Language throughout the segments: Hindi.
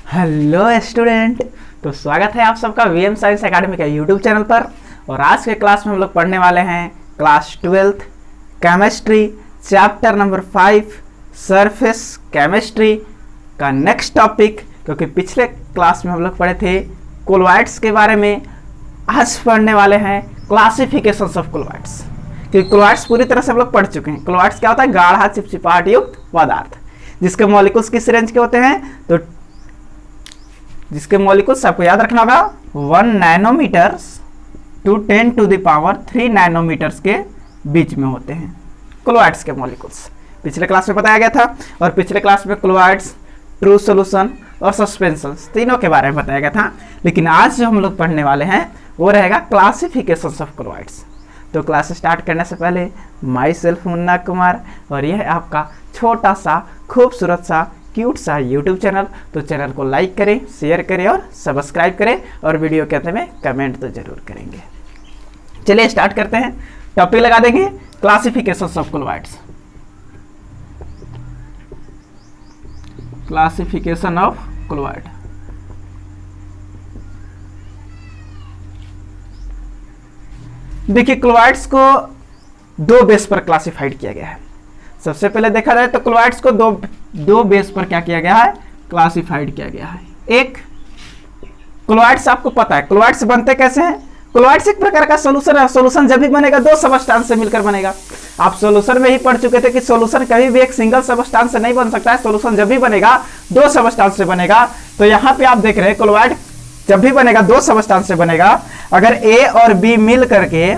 Hello student. तो स्वागत है आप सबका वीएम साइंस एकेडमी के यूट्यूब चैनल पर। और आज के क्लास में हम लोग पढ़ने वाले हैं class 12th chemistry chapter number 5 surface chemistry का नेक्स्ट टॉपिक। क्योंकि पिछले क्लास में हम लोग पढ़े थे कोलॉइड्स के बारे में, आज पढ़ने वाले हैं क्लासिफिकेशंस ऑफ कोलॉइड्स। क्योंकि कोलॉइड्स पूरी तरह से हम लोग पढ़ चुके हैं। कोलॉइड्स क्या होता है? गाढ़ा चिपचिपाहट युक्त पदार्थ जिसके मॉलिक्यूल्स किस रेंज के होते हैं, तो जिसके मॉलिक्यूल्स आपको याद रखना होगा 1 nanometres to 10 to the power 3 nanometres के बीच में होते हैं कोलॉइड्स के मॉलिक्यूल्स। पिछले क्लास में बताया गया था। और पिछले क्लास में कोलॉइड्स, ट्रू सॉल्यूशन और सस्पेंशन तीनों के बारे में बताया गया था। लेकिन आज जो हम लोग पढ़ने वाले हैं वो रहेगा क्लासिफिकेशंस ऑफ कोलॉइड्स। तो क्लास स्टार्ट करने से पहले माई सेल्फ मुन्ना कुमार, और यह है आपका छोटा सा खूबसूरत सा क्यूट सा यूट्यूब चैनल। तो चैनल को लाइक करें, शेयर करें और सब्सक्राइब करें, और वीडियो के अंत में कमेंट तो जरूर करेंगे। चलिए स्टार्ट करते हैं। टॉपिक लगा देंगे classifications of colloids. Classification of colloid. देखिए, कोलॉइड्स को दो बेस पर क्लासिफाइड किया गया है। सबसे पहले देखा जाए तो कोलॉइड्स को दो बेस पर क्या किया गया है? क्लासिफाइड किया गया है। एक, कोलॉइड्स आपको पता है कोलॉइड्स बनते कैसे हैं। कोलॉइड्स एक प्रकार का सॉल्यूशन है। सॉल्यूशन जब भी बनेगा दो सबस्टेंस से मिलकर बनेगा। आप सॉल्यूशन में ही पढ़ चुके थे कि सॉल्यूशन कभी भी एक सिंगल सबस्टेंस से नहीं बन सकता है। सॉल्यूशन जब भी बनेगा दो सबस्टेंस से बनेगा। तो यहाँ पे आप देख रहे हैं कोलॉइड जब भी बनेगा दो सबस्टेंस से बनेगा। अगर ए और बी मिल करके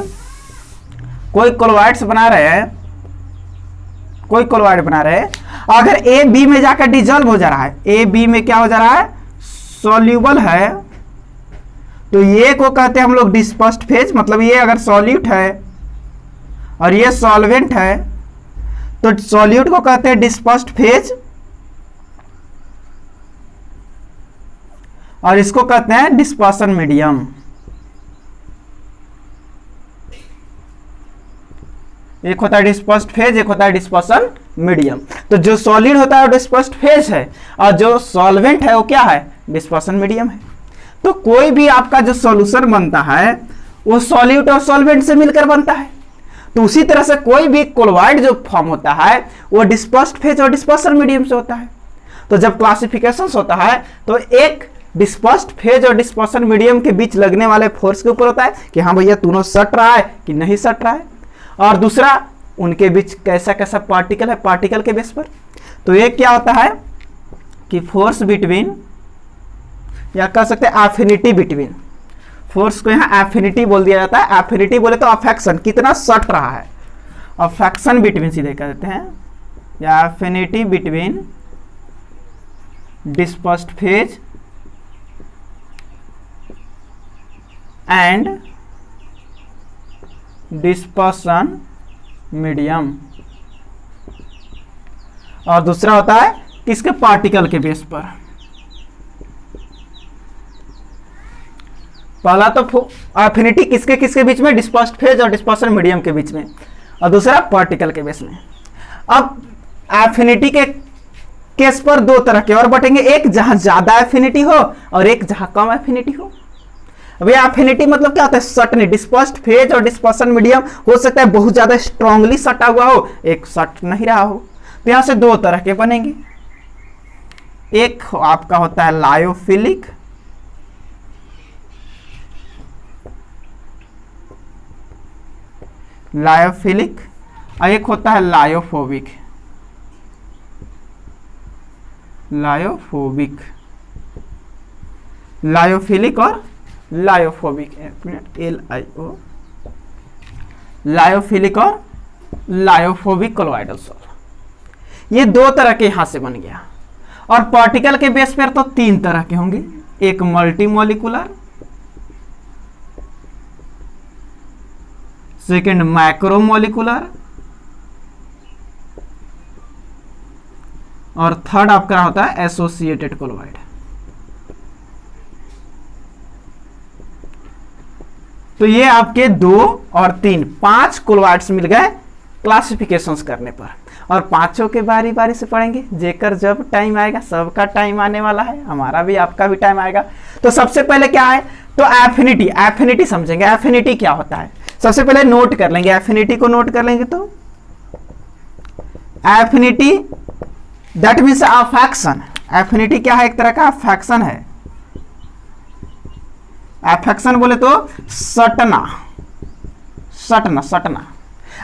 कोई कोलॉइड्स बना रहे हैं, कोई कोलॉइड बना रहे हैं, अगर ए बी में जाकर डिजॉल्व हो जा रहा है, ए बी में क्या हो जा रहा है? सॉल्यूबल है, तो ये को कहते हैं हम लोग डिस्पर्स्ड फेज। मतलब ये अगर सॉल्यूट है और ये सॉल्वेंट है तो सॉल्यूट को कहते हैं डिस्पर्स्ड फेज, और इसको कहते हैं डिस्पर्सन मीडियम। एक होता है डिस्पर्स्ड फेज, एक होता है डिस्पर्सन मीडियम। तो जो सॉलिड होता है वो डिस्पर्स्ड फेज है, और जो सॉल्वेंट है वो क्या है? डिस्पर्सन मीडियम है। तो कोई भी आपका जो सॉल्यूशन बनता है वो सॉल्यूट और सॉल्वेंट से मिलकर बनता है। तो उसी तरह से कोई भी कोलॉइड जो फॉर्म होता है वो डिस्पर्स्ड फेज और डिस्पर्सन मीडियम से होता है। तो जब क्लासिफिकेशन होता है तो एक डिस्पर्स्ड फेज और डिस्पर्सन मीडियम के बीच लगने वाले फोर्स के ऊपर होता है कि हाँ भैया दोनों सट रहा है कि नहीं सट रहा है, और दूसरा उनके बीच कैसा कैसा पार्टिकल है, पार्टिकल के बेस पर। तो एक क्या होता है कि फोर्स बिटवीन, या कह सकते हैं एफिनिटी बिटवीन। फोर्स को यहाँ एफिनिटी बोल दिया जाता है। एफिनिटी बोले तो अफेक्शन, कितना सट रहा है। अफेक्शन बिटवीन सीधे कह देते हैं, या affinity between dispersed phase and dispersion medium. और दूसरा होता है किसके? पार्टिकल के बेस पर। पहला तो एफिनिटी किसके किसके बीच में? डिस्पर्स्ड फेज और डिस्पर्सन मीडियम के बीच में, और दूसरा पार्टिकल के बेस में। अब एफिनिटी के केस पर दो तरह के और बटेंगे, एक जहां ज्यादा एफिनिटी हो और एक जहां कम एफिनिटी हो। भैया एफिनिटी मतलब क्या होता है? सटने। डिस्पर्स्ड फेज और डिस्पर्सन मीडियम हो सकता है बहुत ज्यादा स्ट्रांगली सटा हुआ हो, एक सट नहीं रहा हो। तो यहां से दो तरह के बनेंगे। एक आपका होता है लायोफिलिक, लायोफिलिक, और एक होता है लायोफोबिक। लायोफोबिक, लायोफिलिक और लायोफोबिक, LIO, लायोफिलिक और लायोफोबिक कोलॉइडल सॉल्व। ये दो तरह के यहां से बन गया। और पार्टिकल के बेस पर तो तीन तरह के होंगे, एक मल्टी मॉलिकुलर, सेकेंड मैक्रोमोलिकुलर, और थर्ड आपका होता है एसोसिएटेड कोलॉइड। तो ये आपके 2 और 3 5 कोलॉइड्स मिल गए क्लासिफिकेशंस करने पर। और पांचों के बारी बारी से पढ़ेंगे, जेकर जब टाइम आएगा, सबका टाइम आने वाला है, हमारा भी आपका भी टाइम आएगा। तो सबसे पहले क्या है, तो एफिनिटी, एफिनिटी समझेंगे। एफिनिटी क्या होता है सबसे पहले नोट कर लेंगे, एफिनिटी को नोट कर लेंगे। तो affinity that means affection. Affinity क्या है, एक तरह का अफेक्शन है। अफेक्शन बोले तो सटना, सटना, सटना,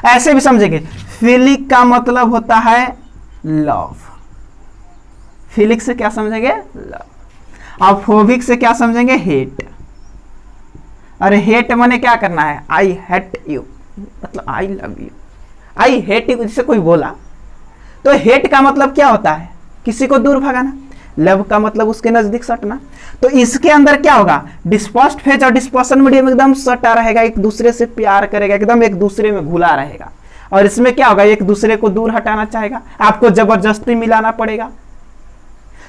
ऐसे भी समझेंगे। फिलिक का मतलब होता है लव, फिलिक से क्या समझेंगे, लव। और फोबिक से क्या समझेंगे, हेट। अरे हेट माने क्या करना है, आई हेट यू, मतलब I love you, I hate you, जिसे कोई बोला तो हेट का मतलब क्या होता है, किसी को दूर भगाना। लव का मतलब उसके नजदीक सटना। तो इसके अंदर क्या होगा, डिस्पर्स्ड फेज और डिस्पर्सन मीडियम एकदम सटा रहेगा, एक दूसरे से प्यार करेगा, एकदम एक दूसरे में घुला रहेगा। और इसमें क्या होगा, एक दूसरे को दूर हटाना चाहेगा, आपको जबरदस्ती मिलाना पड़ेगा।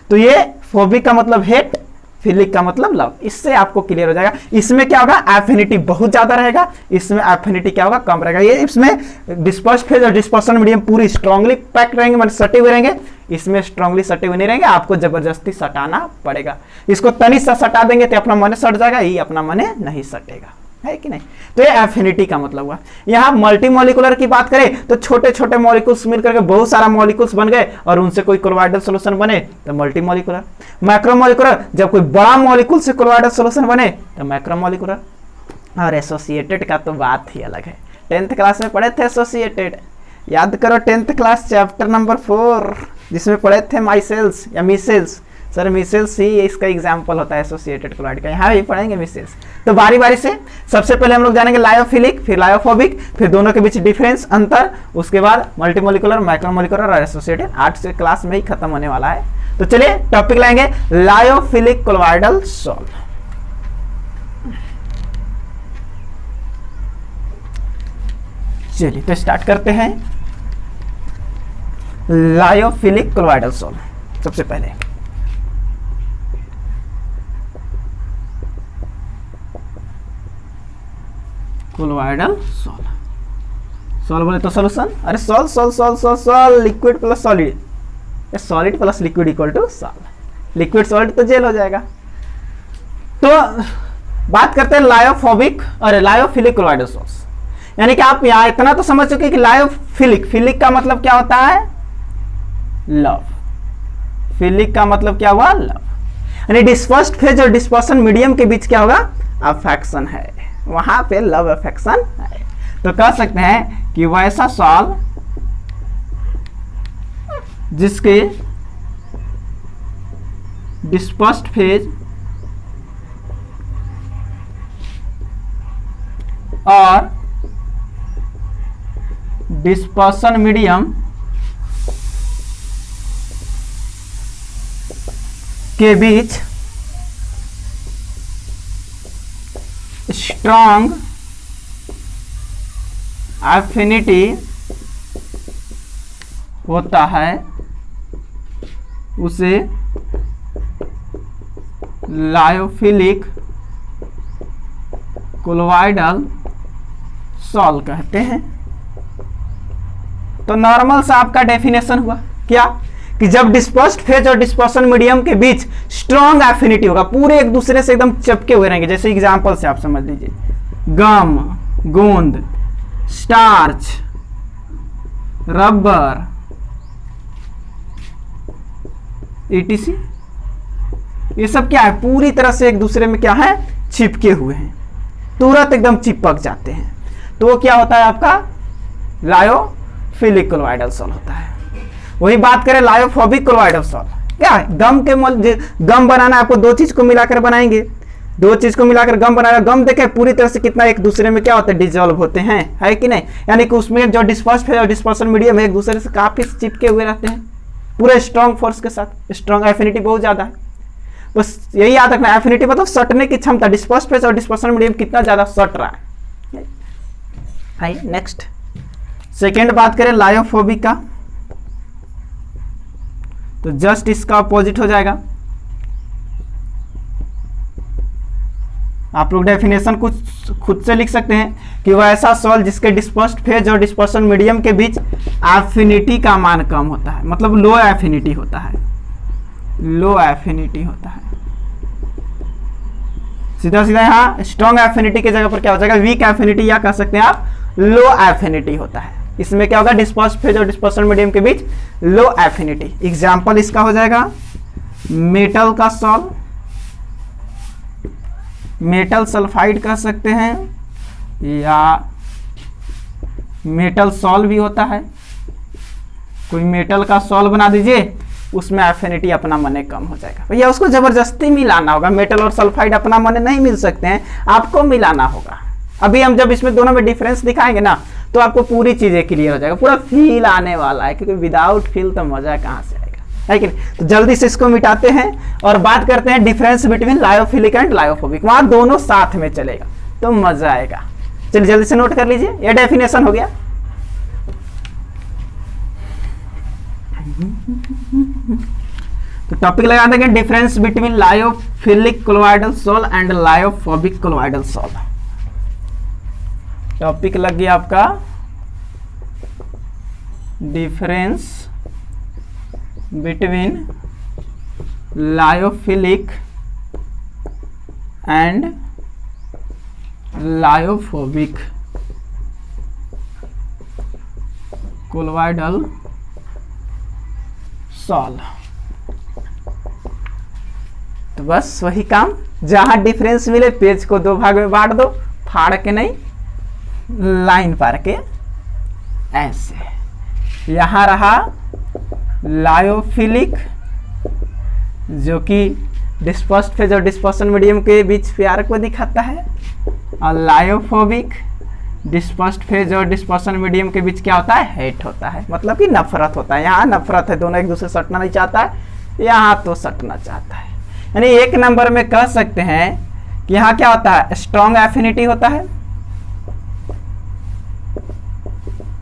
तो ये फोबिक का मतलब हेट, फिलिक का मतलब लव। इससे आपको क्लियर हो जाएगा। इसमें क्या होगा, एफिनिटी बहुत ज्यादा रहेगा, इसमें एफिनिटी क्या होगा, कम रहेगा। ये इसमें डिस्पर्स्ड फेज और डिस्पर्सन मीडियम पूरी स्ट्रांगली पैक रहेंगे, मतलब सटे हुए रहेंगे। इसमें स्ट्रांगली सटे हुए नहीं रहेंगे, आपको जबरदस्ती सटाना पड़ेगा। इसको तनी सा सटा देंगे तो अपना मन सट जाएगा, ये अपना मन नहीं सटेगा, है कि नहीं। तो ये एफिनिटी का मतलब हुआ। यहाँ मल्टी मॉलिक्यूलर की बात करें तो छोटे छोटे मॉलिक्यूल्स मिलकर के बहुत सारा मॉलिक्यूल्स बन गए और उनसे कोई कोलोइडल सॉल्यूशन बने तो मल्टी मॉलिक्यूलर। मैक्रोमॉलिक्यूलर, जब कोई बड़ा मॉलिक्यूल से कोलोइडल सॉल्यूशन बने तो मैक्रोमॉलिक्यूलर। और एसोसिएटेड का तो बात ही अलग है। 10th क्लास में पढ़े थे एसोसिएटेड, याद करो 10th क्लास चैप्टर नंबर 4 जिसमें पढ़े थे माइसेल्स या मिसेल्स। सर मिसेल्स ही इसका एग्जाम्पल होता है एसोसिएटेड क्लोराइड का, यहाँ भी पढ़ेंगे मिसेल्स। तो बारी बारी से सबसे पहले हम लोग जानेंगे लायोफिलिक, फिर लायोफोबिक, फिर दोनों के बीच डिफरेंस, अंतर, उसके बाद मल्टीमोलिकुलर, माइक्रोमोलिकुलर और एसोसिएटेड। 8 से क्लास में ही खत्म होने वाला है। तो चलिए टॉपिक लाएंगे लायोफिलिक कोलोइडल सॉल्ट। चलिए तो स्टार्ट करते हैं लायोफिलिक कोलोइडल सॉल्ट। सबसे पहले कोलोइडल सॉल्ट, सॉल्ट बोले तो सॉल्यूशन। अरे salt salt salt salt salt, liquid plus solid, solid plus liquid equal to salt. Liquid salt तो जेल हो जाएगा। तो बात करते हैं लायोफोबिक और लायोफिलिक कोलोइडल सॉल्ट। यानी कि आप यहां इतना तो समझ चुके कि लायोफिलिक, फिलिक का मतलब क्या होता है, लव। फिलिक का मतलब क्या हुआ, लव। यानी डिस्पर्स्ड फेज और डिस्पर्सन मीडियम के बीच क्या होगा, अफेक्शन है, वहां पे लव अफेक्शन है। तो कह सकते हैं कि वैसा सॉल्ट जिसके डिस्पर्स्ड फेज और डिस्पर्सन मीडियम के बीच स्ट्रॉन्ग एफिनिटी होता है, उसे लायोफिलिक कोलोइडल सॉल्ट कहते हैं। तो नॉर्मल सा आपका डेफिनेशन हुआ क्या, कि जब डिस्पर्स्ड फेज और डिस्पर्सन मीडियम के बीच स्ट्रॉन्ग एफिनिटी होगा, पूरे एक दूसरे से एकदम चिपके हुए रहेंगे। जैसे एग्जांपल से आप समझ लीजिए, गम, गोंद, स्टार्च, रबर, etc, ये सब क्या है, पूरी तरह से एक दूसरे में क्या है, चिपके हुए हैं, तुरंत एकदम चिपक जाते हैं। तो वो क्या होता है आपका लायोफिलिक कोलोइडल सॉल्ट होता है। वही बात करें लायोफोबिक कोलोइडल सॉल्ट, क्या है, गम बनाना, आपको दो चीज को मिलाकर बनाएंगे, दो चीज को मिलाकर गम बनाना। गम देखे पूरी तरह से कितना एक दूसरे में क्या होता है, डिजोल्व होते हैं, है कि नहीं। यानी कि उसमें जो डिस्पर्स्ड फेज और डिस्पर्सन मीडियम है एक दूसरे से काफी चिपके हुए रहते हैं, पूरे स्ट्रॉन्ग फोर्स के साथ। स्ट्रॉन्ग एफिनिटी बहुत ज्यादा है, बस यही याद रखना। एफिनिटी मतलब सटने की क्षमता, डिस्पर्स्ड फेज और डिस्पर्सन मीडियम कितना ज्यादा सट रहा है। आइए नेक्स्ट, सेकेंड बात करें लायोफोबिक का, तो जस्ट इसका अपोजिट हो जाएगा। आप लोग डेफिनेशन कुछ खुद से लिख सकते हैं कि वह ऐसा सॉल्व जिसके डिस्पर्स्ड फेज और डिस्पर्सन मीडियम के बीच एफिनिटी का मान कम होता है, मतलब लो एफिनिटी होता है, लो एफिनिटी होता है। सीधा सीधा यहाँ स्ट्रॉन्ग एफिनिटी की जगह पर क्या हो जाएगा, वीक एफिनिटी, या कह सकते हैं आप लो एफिनिटी होता है। इसमें क्या होगा, डिस्पर्स्ड फेज और डिस्पर्सन मीडियम के बीच लो एफिनिटी। एग्जाम्पल इसका हो जाएगा मेटल का सॉल्व, मेटल सल्फाइड कह सकते हैं, या मेटल सॉल्व भी होता है। कोई मेटल का सॉल्व बना दीजिए, उसमें एफिनिटी अपना मने कम हो जाएगा। भैया उसको जबरदस्ती मिलाना होगा, मेटल और सल्फाइड अपना मने नहीं मिल सकते हैं, आपको मिलाना होगा। अभी हम जब इसमें दोनों में डिफरेंस दिखाएंगे ना, तो आपको पूरी चीजें क्लियर हो जाएगा, पूरा फील आने वाला है, क्योंकि विदाउट फील तो मजा कहाँ से आएगा, है कि नहीं। तो जल्दी से इसको मिटाते हैं और बात करते हैं difference between lyophilic and lyophobic. वहां दोनों साथ में चलेगा तो मजा आएगा। चलिए जल्दी से नोट कर लीजिए, यह डेफिनेशन हो गया। तो टॉपिक लगा देंगे difference between lyophilic colloidal solve and lyophobic colloidal solve. Topic लग गया आपका difference between lyophilic and lyophobic colloidal solve. तो बस वही काम, जहां डिफरेंस मिले पेज को दो भाग में बांट दो, फाड़ के नहीं, लाइन पार के ऐसे। यहां रहा लायोफिलिक जो कि डिस्पर्स्ड फेज और डिस्पर्सन मीडियम के बीच प्यार को दिखाता है, और लायोफोबिक डिस्पर्स्ड फेज और डिस्पर्सन मीडियम के बीच क्या होता है, हेट होता है, मतलब कि नफरत होता है। यहाँ नफरत है, दोनों एक दूसरे सटना नहीं चाहता है, यहाँ तो सटना चाहता है। यानी एक नंबर में कह सकते हैं कि यहाँ क्या होता है, स्ट्रॉन्ग एफिनिटी होता है,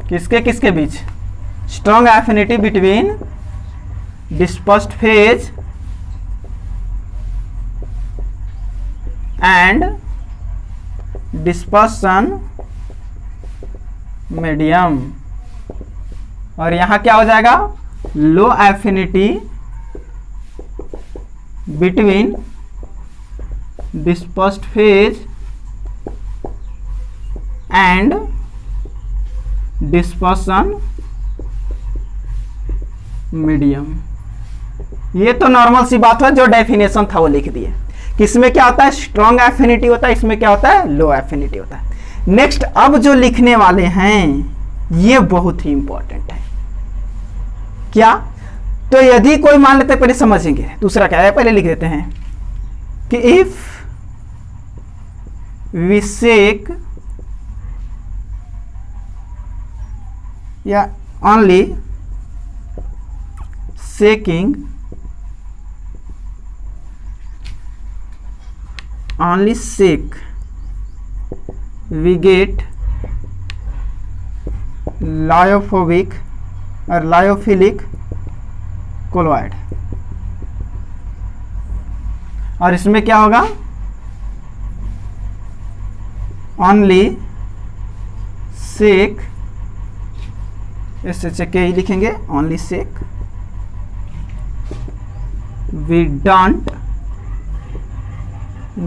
किसके किसके बीच, strong affinity between dispersed phase and dispersion medium. और यहां क्या हो जाएगा, low affinity between dispersed phase and dispersion medium. ये तो नॉर्मल सी बात है, जो डेफिनेशन था वो लिख दिए। किसमें क्या होता है, स्ट्रॉन्ग एफिनिटी होता है, इसमें क्या होता है, लो एफिनिटी होता है। नेक्स्ट अब जो लिखने वाले हैं ये बहुत ही इंपॉर्टेंट है। क्या, तो यदि कोई मान लेते, पहले समझेंगे, दूसरा क्या है पहले लिख देते हैं कि इफ वी सेक या only सेकिंग only sec we get lyophobic or lyophilic colloid। और इसमें क्या होगा, only sec, इससे चेक ही लिखेंगे, only sec we don't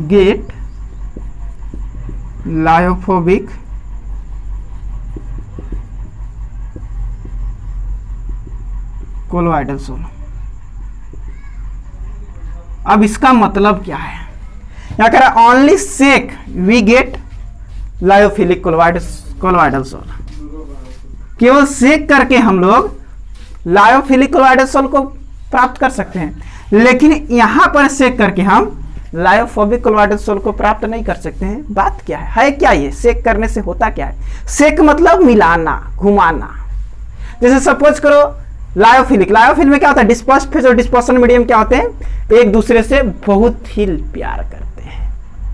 get lyophobic colloidal sol. अब इसका मतलब क्या है, क्या कह रहा है, only sec we get lyophilic colloidal sol. केवल सेक करके हम लोग लायोफिलिक कोलोइडल सॉल्व को प्राप्त कर सकते हैं, लेकिन यहां पर सेक करके हम लायोफोबिक कोलोइडल सॉल्व को प्राप्त नहीं कर सकते हैं। बात क्या है क्या ये, सेक करने से होता क्या है, सेक मतलब मिलाना, घुमाना। जैसे सपोज करो लायोफिलिक, लायोफिल में क्या होता है, डिस्पर्स्ड फेज और डिस्पर्सन मीडियम क्या होते हैं, एक दूसरे से बहुत ही प्यार करते हैं,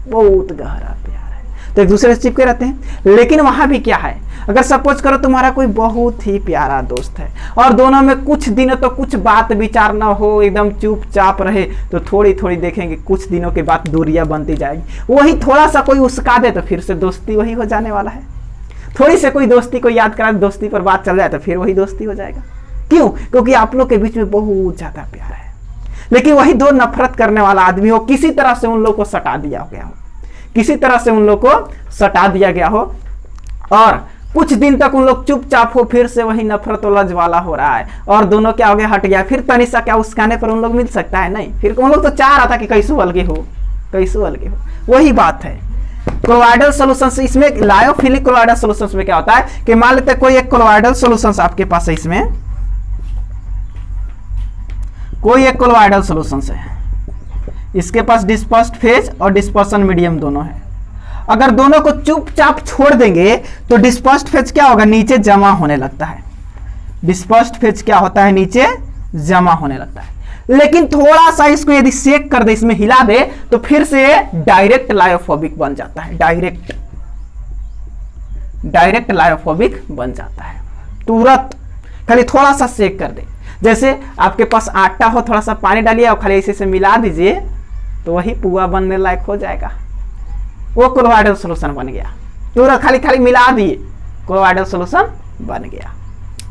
बहुत गहरा प्यार है। तो एक दूसरे से चिपके रहते हैं। लेकिन वहां भी क्या है, अगर सपोज करो तुम्हारा कोई बहुत ही प्यारा दोस्त है और दोनों में कुछ दिन तो कुछ बात विचार ना हो, एकदम चुपचाप रहे, तो थोड़ी थोड़ी देखेंगे कुछ दिनों के बाद दूरियां बनती जाएगी। वही थोड़ा सा कोई उसका दे तो फिर से दोस्ती वही हो जाने वाला है। थोड़ी से कोई दोस्ती को याद करा, दोस्ती पर बात चल जाए तो फिर वही दोस्ती हो जाएगा। क्यों? क्योंकि आप लोग के बीच में बहुत ज्यादा प्यार है। लेकिन वही दो नफरत करने वाला आदमी हो, किसी तरह से उन लोग को सटा दिया गया हो, किसी तरह से उन लोग को सटा दिया गया हो और कुछ दिन तक उन लोग चुपचाप हो, फिर से वही नफरत और वाला हो रहा है और दोनों क्या हो गया, हट गया। फिर तनिषा क्या उसकाने पर उन लोग मिल सकता है? नहीं। फिर उन लोग तो चाह रहा था कि कैसू अलगे हो, कैसू अलगे हो। वही बात है कोलोइडल सॉल्यूशंस। इसमें लायोफिलिक कोलोइडल सॉल्यूशंस में क्या होता है कि मान लेते कोई एक कोलोइडल सॉल्यूशंस आपके पास है, इसमें कोई एक कोलोइडल सॉल्यूशंस है, इसके पास डिस्पर्स्ड फेज और डिस्पर्सन मीडियम दोनों है। अगर दोनों को चुपचाप छोड़ देंगे तो डिस्पर्स्ड फेज क्या होगा, नीचे जमा होने लगता है। डिस्पर्स्ड फेज क्या होता है, नीचे जमा होने लगता है। लेकिन थोड़ा सा इसको यदि शेक कर दे, इसमें हिला दे, तो फिर से डायरेक्ट लायोफोबिक बन जाता है। डायरेक्ट लायोफोबिक बन जाता है तुरंत, खाली थोड़ा सा शेक कर दे। जैसे आपके पास आटा हो, थोड़ा सा पानी डालिए और खाली ऐसे से मिला दीजिए तो वही पुआ बनने लायक हो जाएगा। वो कोलोइडल सॉल्यूशन बन गया। तुरंत खाली खाली मिला दिए, कोलोइडल सॉल्यूशन बन गया।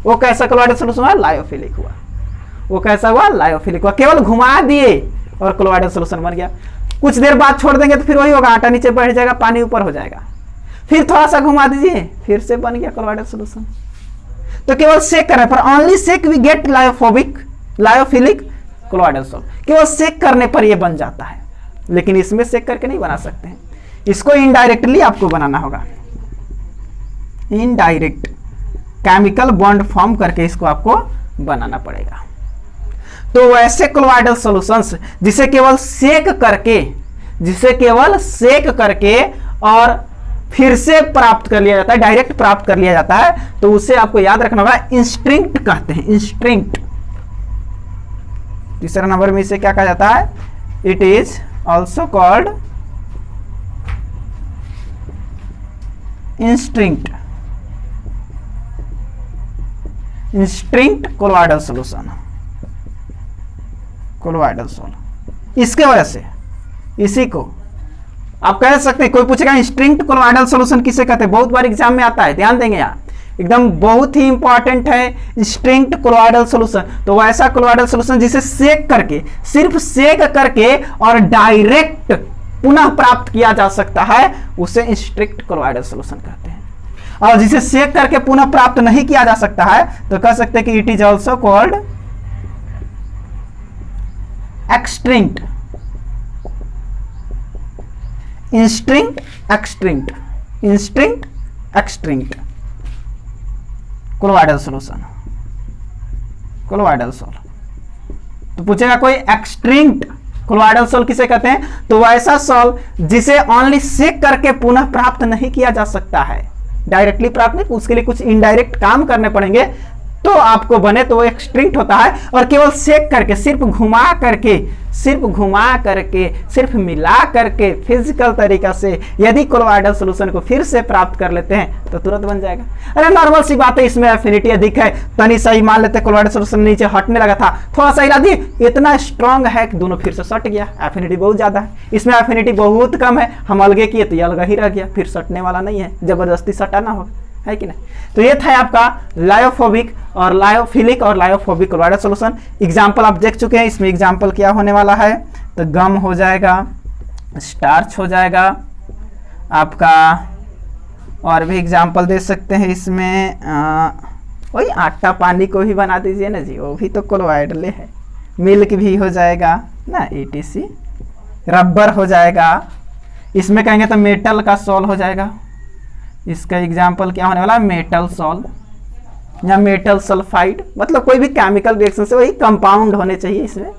वो कैसा कोलोइडल सॉल्यूशन हुआ, लायोफिलिक हुआ। वो कैसा हुआ, लायोफिलिक हुआ। केवल घुमा दिए और कोलोइडल सॉल्यूशन बन गया। कुछ देर बाद छोड़ देंगे तो फिर वही होगा, आटा नीचे बैठ जाएगा, पानी ऊपर हो जाएगा। फिर थोड़ा सा घुमा दीजिए, फिर से बन गया कोलोइडल सॉल्यूशन। तो केवल सेक करने पर, only sec we get lyophilic colloidal solution. केवल सेक करने पर यह बन जाता है, लेकिन इसमें सेक करके नहीं बना सकते हैं। इसको इनडायरेक्टली आपको बनाना होगा, इनडायरेक्ट केमिकल बॉन्ड फॉर्म करके इसको आपको बनाना पड़ेगा। तो वैसे कोलोइडल सॉल्यूशंस जिसे केवल सेक करके और फिर से प्राप्त कर लिया जाता है, डायरेक्ट प्राप्त कर लिया जाता है, तो उसे आपको याद रखना होगा, इंस्ट्रिंक्ट कहते हैं। इंस्ट्रिंक्ट। तीसरा नंबर में इसे क्या कहा जाता है, it is also called intrinsic colloidal solution. Colloidal solution इसके वजह से, इसी को आप कह सकते हैं। कोई पूछेगा इंस्ट्रिंक्ट कोलोइडल सॉल्यूशन किसे कहते हैं, बहुत बार एग्जाम में आता है, ध्यान देंगे यहाँ, एकदम बहुत ही इंपॉर्टेंट है इंस्ट्रिंक्ट कोलोइडल सॉल्यूशन। तो वैसा कोलोइडल सॉल्यूशन जिसे सेक करके, सिर्फ सेक करके और डायरेक्ट पुनः प्राप्त किया जा सकता है, उसे इंस्ट्रिंक्ट कोलोइडल सॉल्यूशन कहते हैं। और जिसे सेक करके पुनः प्राप्त नहीं किया जा सकता है तो कह सकते हैं कि it is also called extrinsic. Intrinsic extrinsic colloidal solution. Colloidal sol तो पूछेगा कोई एक्सट्रिंक्ट कोलोइडल सॉल किसे कहते हैं, तो वैसा सॉल जिसे ओनली सेक करके पुनः प्राप्त नहीं किया जा सकता है, डायरेक्टली प्राप्त नहीं, उसके लिए कुछ इनडायरेक्ट काम करने पड़ेंगे तो आपको बने, तो वो एक्सट्रिंक्ट होता है। और केवल सेक करके, सिर्फ घुमा करके, सिर्फ मिला करके फिजिकल तरीका से यदि कोलोइडल सॉल्यूशन को फिर से प्राप्त कर लेते हैं तो तुरंत बन जाएगा। अरे नॉर्मल सी बात है, इसमें एफिनिटी अधिक है। तनी सही मान लेते कोलोइडल सॉल्यूशन नीचे हटने लगा था, थोड़ा सा हिला दिए, इतना स्ट्रांग है कि दोनों फिर से सट गया। एफिनिटी बहुत ज्यादा है, इसमें एफिनिटी बहुत कम है। हम अलगे किए तो ये अलग ही रह गया, फिर सटने वाला नहीं है, जबरदस्ती सटाना होगा, है कि नहीं। तो ये था आपका लायोफोबिक और लायोफिलिक और लायोफोबिक कोलोइडल सॉल्यूशन। एग्जाम्पल आप देख चुके हैं, इसमें एग्जाम्पल क्या होने वाला है, तो गम हो जाएगा, स्टार्च हो जाएगा आपका, और भी एग्जाम्पल दे सकते हैं इसमें। वही आटा पानी को भी बना दीजिए ना जी, वो भी तो कोलोइडल है। मिल्क भी हो जाएगा ना, ETC। रबर हो जाएगा, इसमें कहेंगे तो मेटल का सॉल हो जाएगा। इसका एग्जाम्पल क्या होने वाला है, मेटल सॉल या मेटल सल्फाइड। मतलब कोई भी केमिकल रिएक्शन से वही कंपाउंड होने चाहिए, इसमें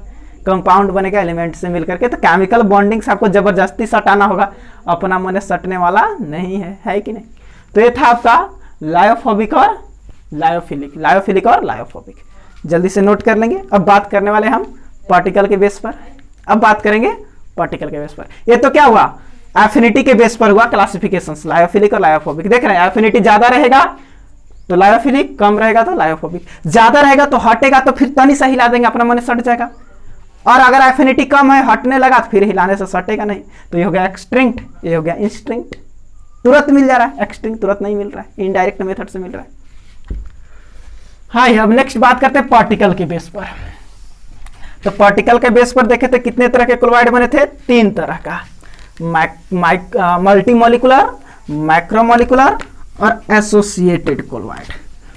कंपाउंड बनेगा एलिमेंट से मिलकर के। तो केमिकल बॉन्डिंग से आपको जबरदस्ती सटाना होगा, अपना मन सटने वाला नहीं है कि नहीं। तो ये था आपका लायोफोबिक और लायोफोबिक। जल्दी से नोट कर लेंगे। अब बात करने वाले हम पार्टिकल के बेस पर। ये तो क्या हुआ, एफिनिटी के बेस पर हुआ क्लासिफिकेशन, लायोफिलिक और लायोफोबिक। देख रहे हैं, एफिनिटी ज्यादा रहेगा तो लायोफिलिक, कम रहेगा तो लायोफोबिक। ज्यादा रहेगा तो हटेगा तो फिर तनी सा हिला देंगे, अपना मन सट जाएगा। और अगर एफिनिटी कम है, हटने लगा तो फिर हिलाने से सटेगा नहीं। तो ये हो गया एक्सटिंक्ट, ये हो गया इंस्टिंक्ट। तुरंत मिल जा रहा है, एक्सटिंक्ट तुरंत नहीं मिल रहा है, इनडायरेक्ट मेथड से मिल रहा है। हाँ, अब नेक्स्ट बात करते हैं पार्टिकल के बेस पर। तो पार्टिकल के बेस पर देखे थे कितने तरह के क्लोराइड बने थे, 3 तरह का, मल्टीमोलिकुलर, मैक्रोमोलिकुलर और एसोसिएटेड क्लोराइड।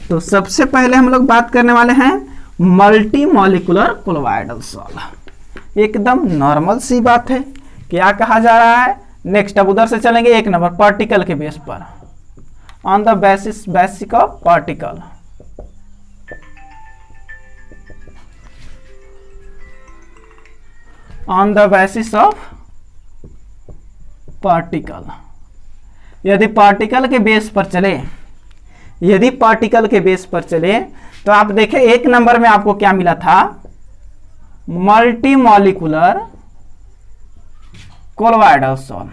तो सबसे पहले हम लोग बात करने वाले हैं मल्टीमोलिकुलर क्लोराइडल सॉल्ट। एकदम नॉर्मल सी बात है, क्या कहा जा रहा है। नेक्स्ट अब उधर से चलेंगे 1 नंबर पार्टिकल के बेस पर, on the basic of particle. On the basis of particle, यदि पार्टिकल के बेस पर चले, यदि पार्टिकल के बेस पर चले तो आप देखें 1 नंबर में आपको क्या मिला था, मल्टीमोलिकुलर क्लोराइडल सॉल्ट।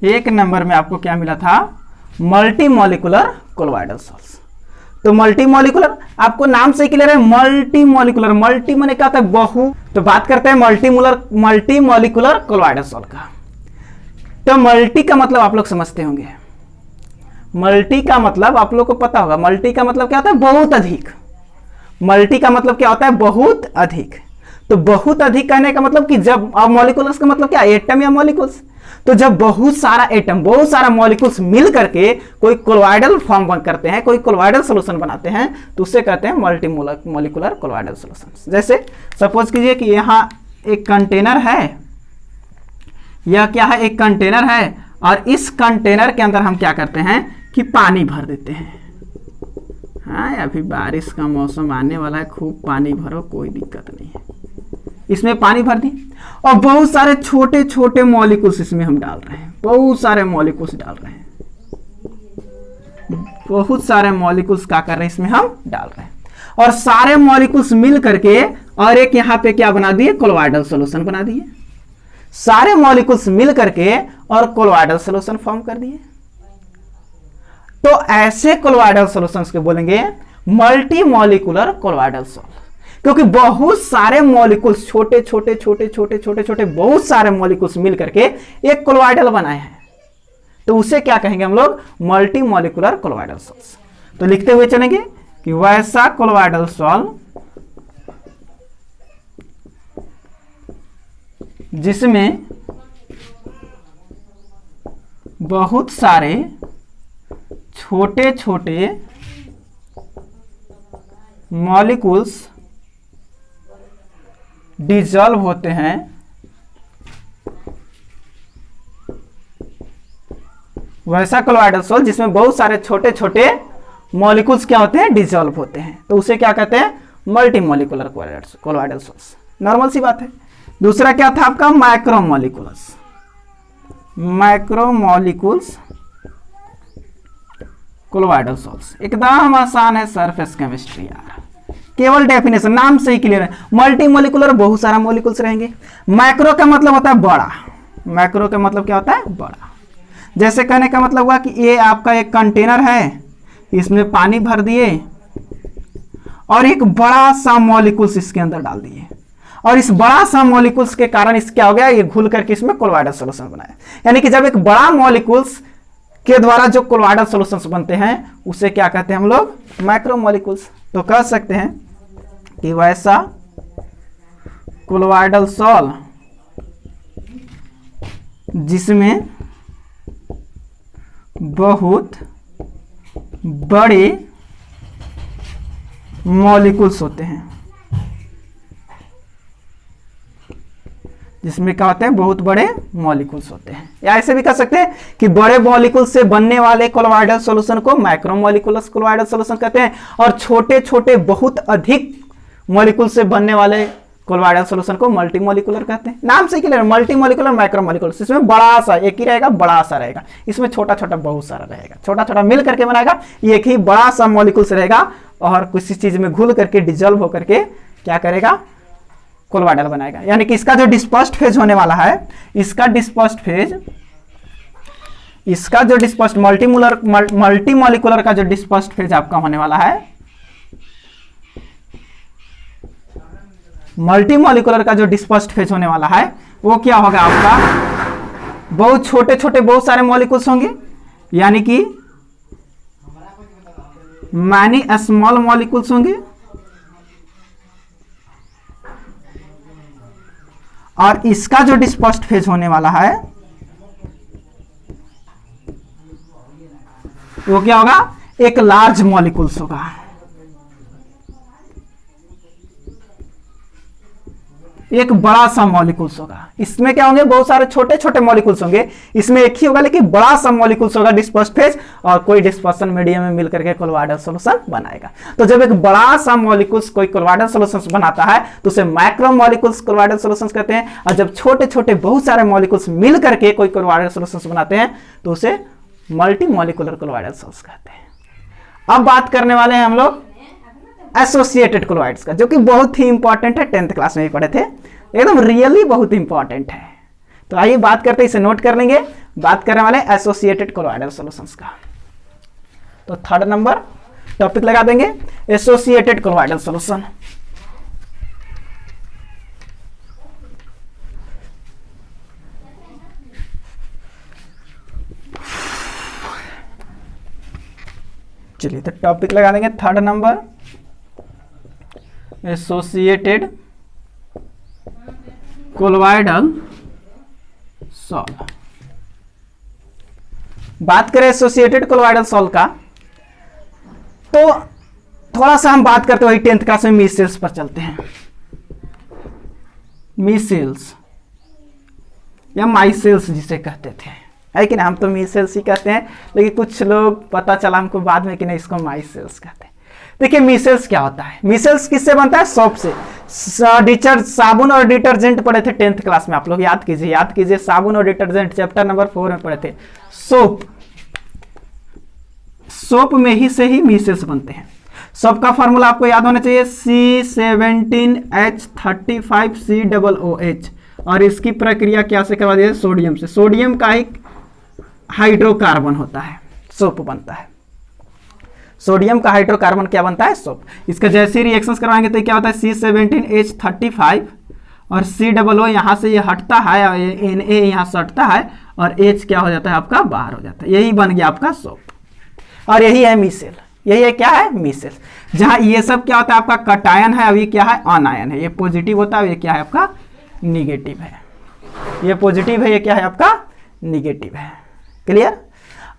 1 नंबर में आपको क्या मिला था, मल्टीमोलिकुलर क्लोराइडल सॉल्ट। तो मल्टीमोलिकुलर आपको नाम से क्लियर है, मल्टीमोलिकुलर, मल्टी माने क्या होता है, बहु। तो बात करते हैं मल्टीमोलिकुलर क्लोराइडल सॉल्ट का। तो मल्टी का मतलब आप लोग समझते होंगे, मल्टी का मतलब आप लोग को पता होगा, मल्टी का मतलब क्या होता है, बहुत अधिक। मल्टी का मतलब क्या होता है, बहुत अधिक। तो बहुत अधिक कहने का मतलब कि जब, अब मॉलिक्यूल्स का मतलब क्या, एटम या मॉलिक्यूल्स। तो जब बहुत सारा एटम, बहुत सारा मॉलिक्यूल्स मिल करके कोई क्लोराइडल फॉर्म करते हैं, कोई क्लोराइडल सॉल्यूशन बनाते हैं, तो उससे कहते हैं मल्टीमोलिकुलर क्लोराइडल सॉल्यूशन। जैसे सपोज कीजिए कि यहाँ एक कंटेनर है, यह क्या है, एक कंटेनर है, और इस कंटेनर के अंदर हम क्या करते हैं कि पानी भर देते हैं। हाँ, अभी बारिश का मौसम आने वाला है, खूब पानी भरो, कोई दिक्कत नहीं है। इसमें पानी भर दी और बहुत सारे छोटे छोटे मॉलिक्यूल्स इसमें हम डाल रहे हैं, बहुत सारे मॉलिक्यूल्स डाल रहे हैं, बहुत सारे मॉलिक्यूल्स क्या कर रहे हैं, इसमें हम डाल रहे हैं। और सारे मॉलिक्यूल्स मिल करके और एक यहाँ पे क्या बना दिए, क्लोराइडल सॉल्यूशन बना दिए। सारे मॉलिक्यूल्स मिल करके और क्लोराइडल सॉल्यूशन फॉर्म कर दिए। तो ऐसे क्लोराइडल सॉल्यूशंस के बोलेंगे मल्टीमोलिकुलर क्लोराइडल सॉल्ट, क्योंकि बहुत सारे मॉलिक्यूल्स, छोटे छोटे छोटे छोटे छोटे छोटे बहुत सारे मॉलिक्यूल्स मिल करके एक क्लोराइडल बनाए हैं। तो उसे क्या कहेंगे हम लोग, मल्टीमोलिकुलर क्लोराइडल सॉल्ट। तो लिखते हुए चलेंगे कि वैसा क्लोराइडल सॉल्ट जिसमें बहुत सारे छोटे छोटे मॉलिक्यूल्स डिसॉल्व होते हैं, वैसा क्लोराइडल सॉल्ट जिसमें बहुत सारे छोटे छोटे मॉलिक्यूल्स क्या होते हैं, डिसॉल्व होते हैं, तो उसे क्या कहते हैं, मल्टीमोलिकुलर क्लोराइडल सॉल्ट। नॉर्मल सी बात है। दूसरा क्या था आपका, मैक्रोमोलिक्यूल्स, मैक्रोमोलिक्यूल्स क्लोराइडल सॉल्ट। एकदम आसान है, सरफेस केमिस्ट्री यार, केवल डेफिनेशन नाम से ही क्लियर है। मल्टीमोलिकुलर, बहुत सारा मॉलिक्यूल्स रहेंगे। मैक्रो का मतलब होता है बड़ा, मैक्रो का मतलब क्या होता है, बड़ा। जैसे कहने का मतलब हुआ कि ये आपका एक कंटेनर है, इसमें पानी भर दिए और एक बड़ा सा मॉलिक्यूल्स इसके अंदर डाल दिए, और इस बड़ा सा मॉलिक्यूल्स के कारण इस क्या हो गया, ये घुल करके इसमें क्लोराइडल सॉल्यूशन बनाया। यानी कि जब एक बड़ा मॉलिक्यूल्स के द्वारा जो क्लोराइडल सॉल्यूशंस बनते हैं उसे क्या कहते हैं हम लोग, मैक्रोमोलिक्यूल्स। तो कह सकते हैं कि वैसा क्लोराइडल सॉल्ट जिसमें बहुत बड़े मॉलिक्यूल्स होते हैं, जिसमें क्या होते हैं, बहुत बड़े मॉलिक्यूल्स होते हैं। या ऐसे भी कह सकते हैं कि बड़े मॉलिक्यूल से बनने वाले क्लोराइडल सॉल्यूशन को मैक्रोमोलिकुलर क्लोराइडल सॉल्यूशन कहते हैं, और छोटे छोटे बहुत अधिक मॉलिक्यूल से बनने वाले क्लोराइडल सॉल्यूशन को मल्टीमोलिकुलर कहते हैं। नाम से क्लियर, मल्टीमोलिकुलर, मैक्रोमोलिकुलर। इसमें बड़ा सा एक ही रहेगा, बड़ा सा रहेगा, इसमें छोटा छोटा बहुत सारा रहेगा, छोटा छोटा मिल करके बनाएगा, एक ही बड़ा सा मॉलिक्यूल से रहेगा और किसी चीज में घुल करके डिजॉल्व होकर के क्या करेगा, कोलोइडल बनाएगा। यानी कि इसका जो डिस्पर्स्ड फेज होने वाला है, इसका डिस्पर्स्ड मल्टीमोलिकुलर का जो डिस्पर्स्ड फेज आपका होने वाला है, मल्टीमोलिकुलर का जो डिस्पर्स्ड फेज होने वाला है वो क्या होगा आपका, बहुत छोटे छोटे बहुत सारे मॉलिक्यूल्स होंगे, यानी कि मैनी स्मॉल मॉलिक्यूल्स होंगे, और इसका जो डिस्पर्स्ड फेज होने वाला है वो क्या होगा, एक लार्ज मॉलिक्यूल्स होगा। एक बड़ा सा मॉलिक्यूल्स होगा। इसमें क्या होंगे, बहुत सारे छोटे छोटे मॉलिक्यूल्स होंगे, इसमें एक ही होगा लेकिन बड़ा सा मॉलिक्यूल्स होगा डिस्पर्स्ड फेज, और कोई डिस्पर्शन मीडियम में मिलकर के कोलोइडल सॉल्यूशन बनाएगा। तो जब एक बड़ा सा मॉलिक्यूल्स कोई कोलोइडल सॉल्यूशन बनाता है तो उसे मैक्रो मॉलिक्यूल्स कोलोइडल सॉल्यूशन कहते हैं, और जब छोटे छोटे बहुत सारे मॉलिक्यूल्स मिल करके कोई कोलोइडल सॉल्यूशन बनाते हैं तो उसे मल्टी मॉलिक्यूलर कोलोइडल सॉल्यूशन कहते हैं। अब बात करने वाले हैं हम लोग एसोसिएटेड कोलोइड्स का, जो कि बहुत ही इंपॉर्टेंट है, 10th क्लास में ही पढ़े थे, एकदम रियली बहुत इंपॉर्टेंट है। तो आइए बात करते हैं, इसे नोट कर लेंगे। बात करने वाले एसोसिएटेड कोलोइडल सॉल्यूशंस का। तो 3rd नंबर टॉपिक लगा देंगे, एसोसिएटेड कोलोइडल सॉल्यूशन। चलिए तो टॉपिक लगा देंगे 3rd number, associated colloidal solve. बात करें एसोसिएटेड कोलोइडल सॉल्व का, तो थोड़ा सा हम बात करते वही 10th क्लास में मीसेल्स पर चलते हैं। मीसेल्स या माइसेल्स जिसे कहते थे, है कि ना, हम तो मीसेल्स ही कहते हैं, लेकिन कुछ लोग पता चला हमको बाद में कि नहीं, इसको माइसेल्स कहते हैं। देखिए मीसेल्स क्या होता है, मीसेल्स किससे बनता है, सोप से। साबुन और डिटर्जेंट पढ़े थे 10th क्लास में, आप लोग याद कीजिए साबुन और डिटर्जेंट चैप्टर नंबर 4 में पढ़े थे। सोप में ही से ही मीसेल्स बनते हैं। सोप का फॉर्मूला आपको याद होना चाहिए, C17H35COOH, और इसकी प्रक्रिया क्या से करवा दिया, सोडियम से। सोडियम का एक हाइड्रोकार्बन होता है, सोप बनता है। सोडियम का हाइड्रोकार्बन क्या बनता है, सोप। इसका जैसे रिएक्शंस करवाएंगे तो क्या होता है, C17H35 और COO यहाँ से ये हटता है, और ये Na यहाँ से हटता है, और H क्या हो जाता है आपका, बाहर हो जाता है। यही बन गया आपका सोप, और यही है मीसेल। यही है क्या है, मीसेल। जहाँ ये सब क्या होता है आपका कटायन है, अब ये क्या है, अनायन है। ये पॉजिटिव होता है, ये क्या है आपका, निगेटिव है। ये पॉजिटिव है, ये क्या है आपका, निगेटिव है। क्लियर।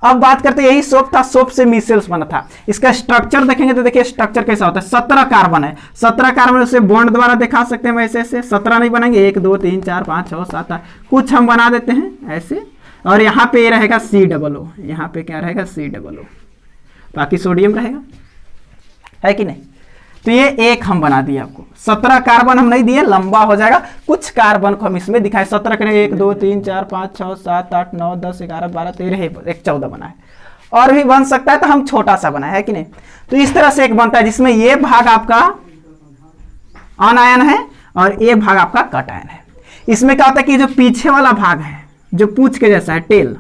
अब बात करते हैं, यही सोप था, सोप से मीसेल्स बना था। इसका स्ट्रक्चर देखेंगे तो देखिए स्ट्रक्चर कैसा होता है, 17 कार्बन है। 17 कार्बन उसे बॉन्ड द्वारा दिखा सकते हैं वैसे ऐसे, 17 नहीं बनाएंगे, 1 2 3 4 5 6 7 8, कुछ हम बना देते हैं ऐसे। और यहाँ पे ये रहेगा COO, यहाँ पे क्या रहेगा, COO, बाकी सोडियम रहेगा, है कि नहीं। तो ये एक हम बना दिए आपको, 17 कार्बन हम नहीं दिए, लंबा हो जाएगा। कुछ कार्बन को हम इसमें दिखाएं, 17 करें, 1 2 3 4 5 6 7 8 9 10 11 12 13, एक 14 बनाए। और भी बन सकता है, तो हम छोटा सा बनाए, है कि नहीं। तो इस तरह से एक बनता है जिसमें ये भाग आपका अनायन है और ये भाग आपका कटायन है। इसमें क्या होता है कि जो पीछे वाला भाग है, जो पूंछ के जैसा है, टेल,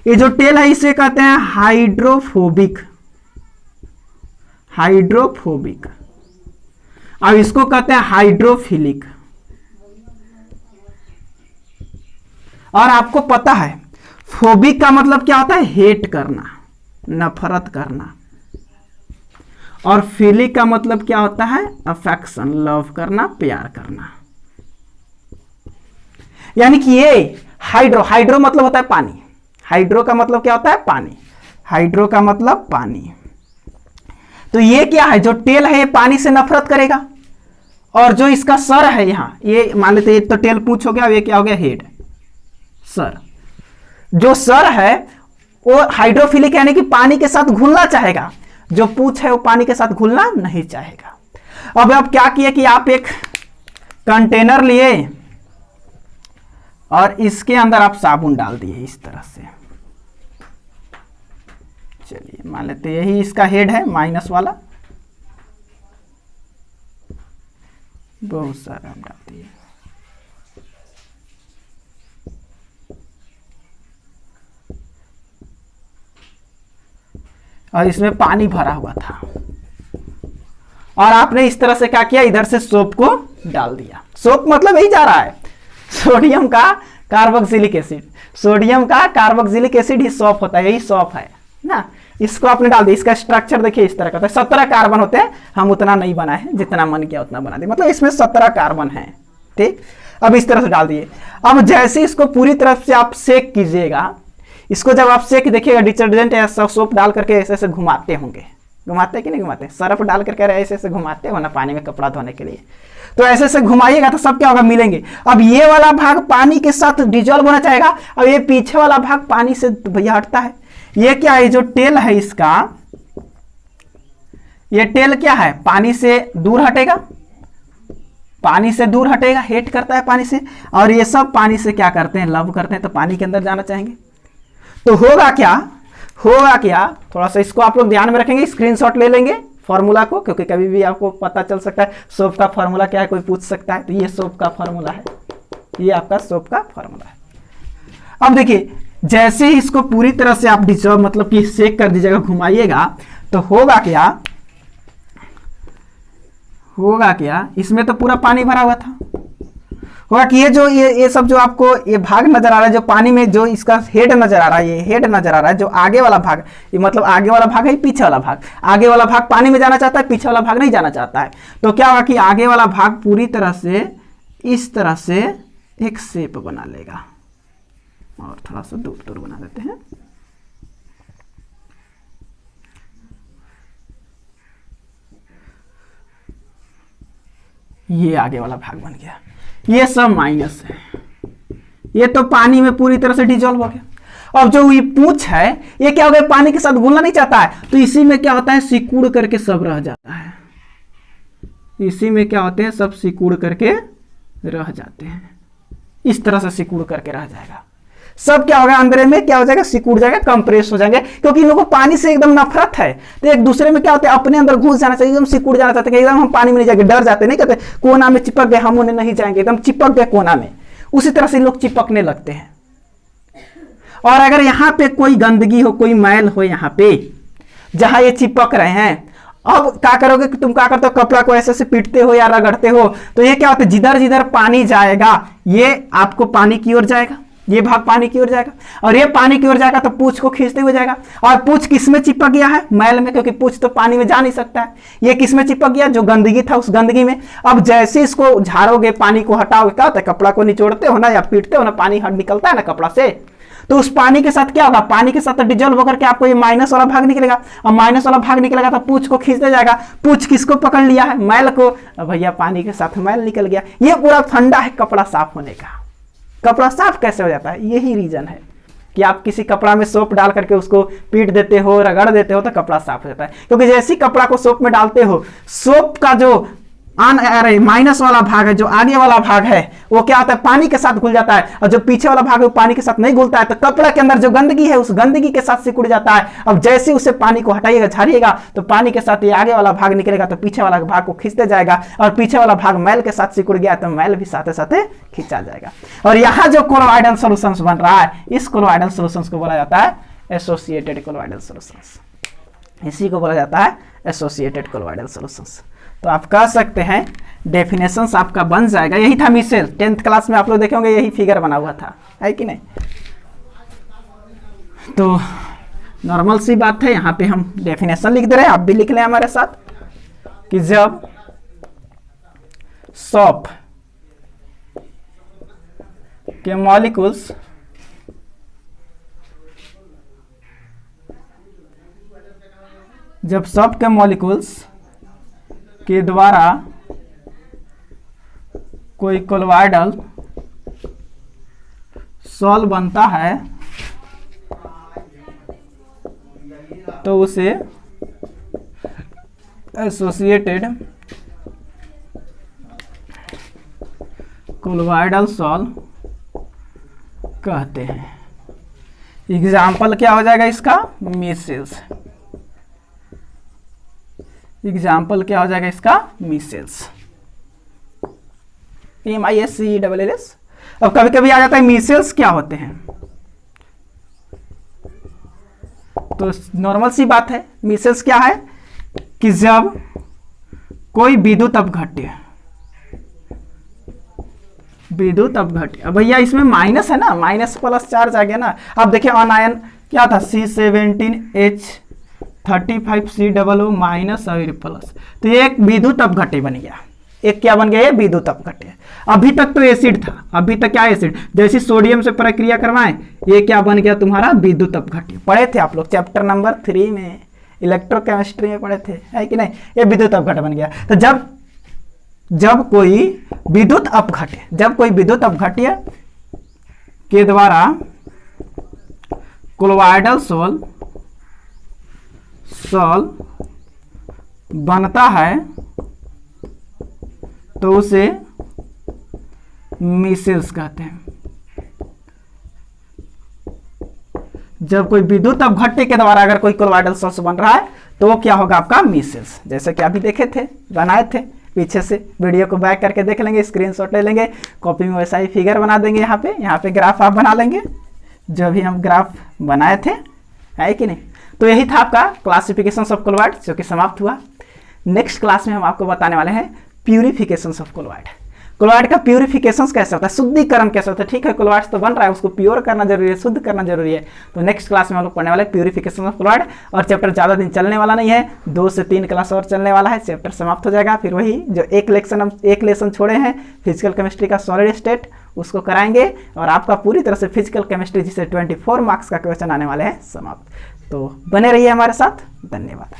ये जो टेल है इसे कहते हैं हाइड्रोफोबिक। हाइड्रोफोबिक। अब इसको कहते हैं हाइड्रोफिलिक। और आपको पता है फोबिक का मतलब क्या होता है, हेट करना, नफरत करना। और फिलिक का मतलब क्या होता है, अफेक्शन, लव करना, प्यार करना। यानी कि ये हाइड्रो मतलब होता है पानी। हाइड्रो का मतलब क्या होता है, पानी। हाइड्रो का मतलब पानी। तो ये क्या है, जो टेल है ये पानी से नफरत करेगा, और जो इसका सर है यहाँ, ये मान लेते हैं तो टेल पूंछ हो गया, ये क्या हो गया, हेड, सर। जो सर है वो हाइड्रोफिलिक यानी कि पानी के साथ घुलना चाहेगा, जो पूंछ है वो पानी के साथ घुलना नहीं चाहेगा। अब आप क्या किए कि आप एक कंटेनर लिए और इसके अंदर आप साबुन डाल दिए इस तरह से। चलिए मान लेते यही इसका हेड है, माइनस वाला। बहुत सारा हम डाल दिए। और इसमें पानी भरा हुआ था और आपने इस तरह से क्या किया, इधर से सोप को डाल दिया। सोप मतलब यही जा रहा है सोडियम का कार्बोक्सिलिक एसिड, सोडियम का कार्बोक्सिलिक एसिड ही सॉप होता है, यही सॉप है ना। इसको आपने डाल दिया। इसका स्ट्रक्चर देखिए इस तरह का, 17 कार्बन होते हैं, हम उतना नहीं बनाए हैं, जितना मन किया उतना बना दिया, मतलब इसमें 17 कार्बन है। ठीक, अब इस तरह से डाल दिए। अब जैसे इसको पूरी तरफ से आप सेक कीजिएगा, इसको जब आप सेक देखिएगा, डिटर्जेंट या सोप डाल करके ऐसे ऐसे घुमाते होंगे, घुमाते कि नहीं घुमाते, सर्फ डाल करके ऐसे ऐसे घुमाते हो ना पानी में कपड़ा धोने के लिए, तो ऐसे ऐसे घुमाइएगा तो सब क्या होगा, मिलेंगे। अब ये वाला भाग पानी के साथ डिजोल्व होना चाहेगा, अब ये पीछे वाला भाग पानी से भैया हटता है। ये क्या है, जो टेल है इसका, ये टेल क्या है, पानी से दूर हटेगा, पानी से दूर हटेगा, हेट करता है पानी से, और ये सब पानी से क्या करते हैं, लव करते हैं, तो पानी के अंदर जाना चाहेंगे। तो होगा क्या, होगा क्या, थोड़ा सा इसको आप लोग ध्यान में रखेंगे, स्क्रीनशॉट ले लेंगे फॉर्मूला को, क्योंकि कभी भी आपको पता चल सकता है सोप का फॉर्मूला क्या है, कोई पूछ सकता है। तो ये सोप का फॉर्मूला है, ये आपका सोप का फॉर्मूला है। अब देखिए जैसे ही इसको पूरी तरह से आप डिसॉल्व मतलब कि सेक कर दीजिएगा, घुमाइएगा, तो होगा क्या, होगा क्या, इसमें तो पूरा पानी भरा हुआ था, होगा कि ये जो ये सब जो आपको ये भाग नजर आ रहा है, जो पानी में जो इसका हेड नजर आ रहा है, ये हेड नजर आ रहा है, जो आगे वाला भाग, ये मतलब आगे वाला भाग है, पीछे वाला भाग, आगे वाला भाग पानी में जाना चाहता है, पीछे वाला भाग नहीं जाना चाहता है। तो क्या होगा कि आगे वाला भाग पूरी तरह से इस तरह से एक शेप बना लेगा, और थोड़ा सा दूर दूर बना देते हैं। ये आगे वाला भाग बन गया, ये सब माइनस है, ये तो पानी में पूरी तरह से डिजोल्व हो गया। अब जो ये पूंछ है, ये क्या हो गया, पानी के साथ घुलना नहीं चाहता है, तो इसी में क्या होता है, सिकुड़ करके सब रह जाता है, इसी में क्या होते हैं, सब सिकुड़ करके रह जाते हैं, इस तरह से सिकुड़ करके रह जाएगा। सब क्या होगा, अंदर में क्या हो जाएगा, सिकुड़ जाएगा, कंप्रेस हो जाएंगे, क्योंकि इन लोगों को पानी से एकदम नफरत है, तो एक दूसरे में क्या होता है, अपने अंदर घुस जाना चाहिए, एकदम सिकुड़ जाना चाहते हैं, एकदम हम पानी में नहीं जाएंगे, डर जाते, नहीं कहते कोना में चिपक गए, हम उन्हें नहीं जाएंगे, एकदम चिपक गए कोना में, उसी तरह से लोग चिपकने लगते हैं। और अगर यहाँ पे कोई गंदगी हो, कोई मैल हो, यहाँ पे जहां ये चिपक रहे हैं, अब क्या करोगे कि तुम क्या करते हो, कपड़ा को ऐसे से पीटते हो या रगड़ते हो, तो ये क्या होता है, जिधर जिधर पानी जाएगा ये आपको पानी की ओर जाएगा, ये भाग पानी की ओर जाएगा, और ये पानी की ओर जाएगा तो पूंछ को खींचते हुए जाएगा। और पूंछ किस में चिपक गया है, मैल में, क्योंकि पूंछ तो पानी में जा नहीं सकता है। ये किस में चिपक गया, जो गंदगी था उस गंदगी में। अब जैसे इसको झाड़ोगे, पानी को हटाओगे, क्या होता है, कपड़ा को निचोड़ते हो ना या पीटते हो ना, पानी निकलता है ना कपड़ा से, तो उस पानी के साथ क्या होगा, पानी के साथ डिजोल्व होकर के आपको ये माइनस वाला भाग निकलेगा, और माइनस वाला भाग निकलेगा तो पूंछ को खींचते जाएगा। पूंछ किसको पकड़ लिया है, मैल को, भैया पानी के साथ मैल निकल गया। ये पूरा फंडा है कपड़ा साफ होने का। कपड़ा साफ कैसे हो जाता है, यही रीजन है कि आप किसी कपड़ा में सोप डाल करके उसको पीट देते हो, रगड़ देते हो, तो कपड़ा साफ हो जाता है। क्योंकि जैसे ही कपड़ा को सोप में डालते हो, सोप का जो माइनस वाला भाग है, जो आगे वाला भाग है, वो क्या होता है, पानी के साथ घुल जाता है, और जो पीछे वाला भाग है वो पानी के साथ नहीं घुलता है, तो कपड़ा के अंदर जो गंदगी है उस गंदगी के साथ सिकुड़ जाता है। अब जैसे उसे पानी को हटाइएगा, झाड़िएगा, तो पानी के साथ ये आगे वाला भाग निकलेगा, तो पीछे वाला भाग को खींचते जाएगा, और पीछे वाला भाग मैल के साथ सिकुड़ गया तो मैल भी साथ साथ खींचा जाएगा। और यहाँ जो कोलोइडल सॉल्यूशन बन रहा है, इस कोलोइडल सॉल्यूशन को बोला जाता है एसोसिएटेड कोलोइडल सॉल्यूशन, इसी को बोला जाता है एसोसिएटेड कोलोइडल सॉल्यूशन। तो आप कह सकते हैं डेफिनेशंस आपका बन जाएगा। यही था मिसेल, 10th क्लास में आप लोग देखेंगे यही फिगर बना हुआ था, है कि नहीं। तो नॉर्मल सी बात है, यहाँ पे हम डेफिनेशन लिख दे रहे हैं, आप भी लिख लें हमारे साथ, कि जब सॉप के मॉलिक्यूल्स के द्वारा कोई कोलोइडल सॉल्व बनता है, तो उसे एसोसिएटेड कोलोइडल सॉल्व कहते हैं। एग्जाम्पल क्या हो जाएगा इसका, मीसेल्स। एग्जाम्पल क्या हो जाएगा इसका, मीसेल्स। MISCELLS। अब कभी कभी आ जाता है मीसेल्स क्या होते हैं, तो नॉर्मल सी बात है, मीसेल्स क्या है कि जब कोई विद्युत अपघट्य, अब भैया इसमें माइनस है ना, माइनस प्लस चार्ज आ गया ना। अब देखिए अनायन क्या था, C17H35COO माइनस और प्लस, तो ये एक विद्युत अपघट्य बन गया। एक क्या बन गया, ये विद्युत अपघट्य। अभी तक तो एसिड था, अभी तक क्या एसिड, जैसे सोडियम से प्रक्रिया करवाएं, ये क्या बन गया तुम्हारा विद्युत अपघट्य। पढ़े थे आप लोग चैप्टर नंबर 3 में, इलेक्ट्रोकेमिस्ट्री में पढ़े थे, है कि नहीं। ये विद्युत अपघट्य बन गया। तो जब कोई विद्युत अपघट्य के द्वारा कोलोइडल सोल बनता है तो उसे मीसेल्स कहते हैं। जब कोई विद्युत अपघट्य के द्वारा अगर कोई कोलोइडल सोल्स बन रहा है तो वो क्या होगा, आपका मीसेल्स। जैसे कि अभी देखे थे, बनाए थे, पीछे से वीडियो को बैक करके देख लेंगे, स्क्रीनशॉट ले लेंगे, कॉपी में वैसा ही फिगर बना देंगे। यहाँ पे ग्राफ आप बना लेंगे, जो भी हम ग्राफ बनाए थे, है कि नहीं। तो यही था आपका क्लासिफिकेशन ऑफ क्लोराइड, जो कि समाप्त हुआ। नेक्स्ट क्लास में हम आपको बताने वाले हैं प्यूरिफिकेशन ऑफ क्लोराइड। क्लोराइड का प्यूरिफिकेशन कैसे होता है, शुद्धिकरण कैसे होता है। ठीक है, क्लोराइड तो बन रहा है, उसको प्योर करना जरूरी है, शुद्ध करना जरूरी है। तो नेक्स्ट क्लास में हम लोग पढ़ने वाले प्यूरिफिकेशन ऑफ क्लोराइड। और चैप्टर ज़्यादा दिन चलने वाला नहीं है, 2 से 3 क्लास और चलने वाला है, चैप्टर समाप्त हो जाएगा। फिर वही जो एक लेसन छोड़े हैं फिजिकल केमिस्ट्री का सॉलिड स्टेट, उसको कराएंगे और आपका पूरी तरह से फिजिकल केमिस्ट्री जिसे 24 मार्क्स का क्वेश्चन आने वाले हैं समाप्त। तो बने रहिए हमारे साथ, धन्यवाद।